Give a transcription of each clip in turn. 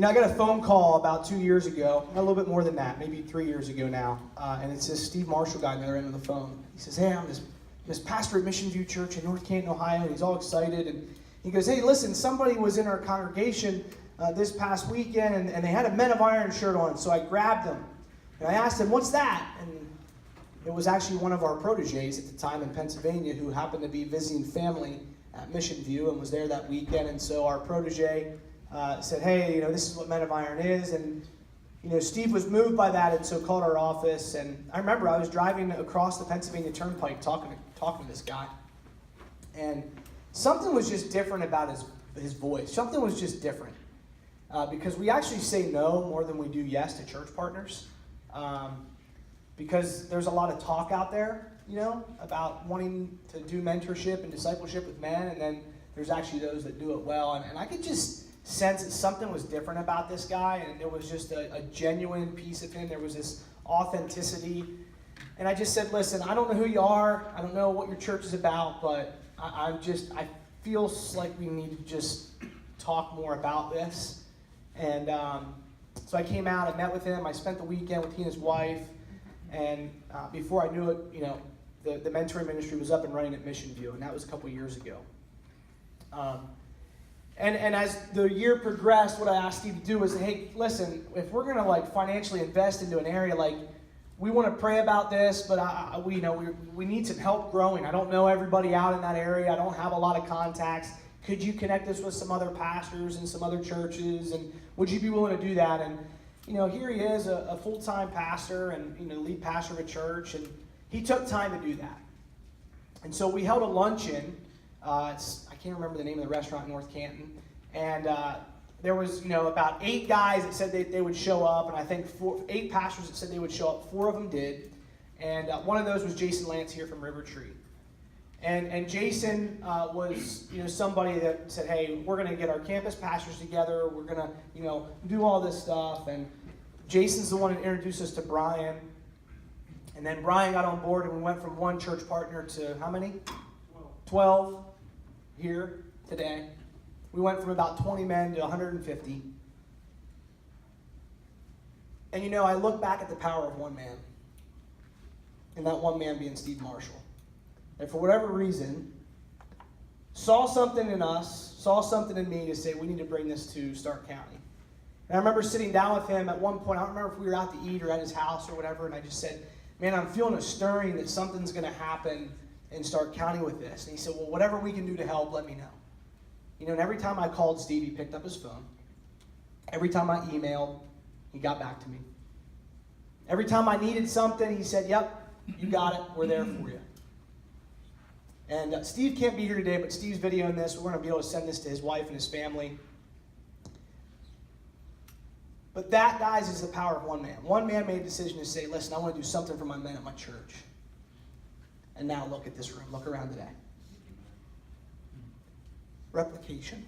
I got a phone call about 2 years ago, a little bit more than that, maybe 3 years ago now, and it's this Steve Marshall guy on the other end of the phone. He says, hey, I'm this pastor at MissionView Church in North Canton, Ohio, and he's all excited, and he goes, hey, listen, somebody was in our congregation this past weekend, and they had a Men of Iron shirt on, so I grabbed them, and I asked him, what's that? And it was actually one of our proteges at the time in Pennsylvania who happened to be visiting family at MissionView and was there that weekend, and so our protege said, hey, this is what Men of Iron is, and Steve was moved by that, and so called our office. And I remember I was driving across the Pennsylvania Turnpike talking to this guy, and something was just different about his voice. Something was just different because we actually say no more than we do yes to church partners, because there's a lot of talk out there, about wanting to do mentorship and discipleship with men, and then there's actually those that do it well, and I could just sense that something was different about this guy, and there was just a genuine piece of him. There was this authenticity, and I just said, listen, I don't know who you are, I don't know what your church is about, but I feel like we need to just talk more about this. And so I came out, I met with him, I spent the weekend with he and his wife, and before I knew it, the mentoring ministry was up and running at MissionView, and that was a couple years ago. And as the year progressed, what I asked Steve to do was, hey, listen, if we're going to financially invest into an area, we want to pray about this, but we need some help growing. I don't know everybody out in that area. I don't have a lot of contacts. Could you connect us with some other pastors and some other churches? And would you be willing to do that? And here he is, a full-time pastor and lead pastor of a church, and he took time to do that. And so we held a luncheon. I can't remember the name of the restaurant in North Canton, and there was about 8 guys that said they would show up, and I think 8 pastors that said they would show up. 4 of them did, and one of those was Jason Lance here from River Tree. And Jason was somebody that said, hey, we're going to get our campus pastors together, we're going to do all this stuff. And Jason's the one that introduced us to Brian, and then Brian got on board, and we went from one church partner to how many? 12 here today. We went from about 20 men to 150. And I look back at the power of one man, and that one man being Steve Marshall. And for whatever reason, saw something in us, saw something in me to say, we need to bring this to Stark County. And I remember sitting down with him at one point. I don't remember if we were out to eat or at his house or whatever, and I just said, man, I'm feeling a stirring that something's going to happen in Stark County with this. And he said, well, whatever we can do to help, let me know. And every time I called Steve, he picked up his phone. Every time I emailed, he got back to me. Every time I needed something, he said, yep, you got it, we're there for you. And Steve can't be here today, but Steve's videoing this. We're going to be able to send this to his wife and his family. But that, guys, is the power of one man. One man made a decision to say, listen, I want to do something for my men at my church. And now look at this room. Look around today. Replication.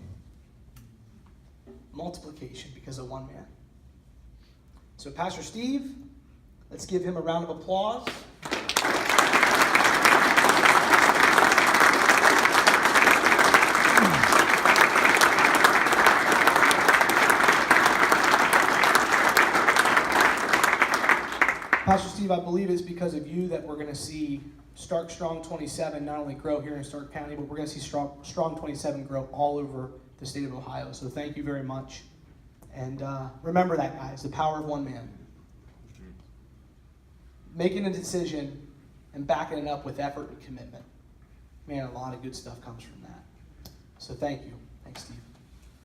Multiplication because of one man. So Pastor Steve, let's give him a round of applause. Pastor Steve, I believe it's because of you that we're going to see Stark Strong27 not only grow here in Stark County, but we're going to see Strong27 grow all over the state of Ohio. So thank you very much. And remember that, guys, the power of one man. Making a decision and backing it up with effort and commitment. Man, a lot of good stuff comes from that. So thank you. Thanks, Steve.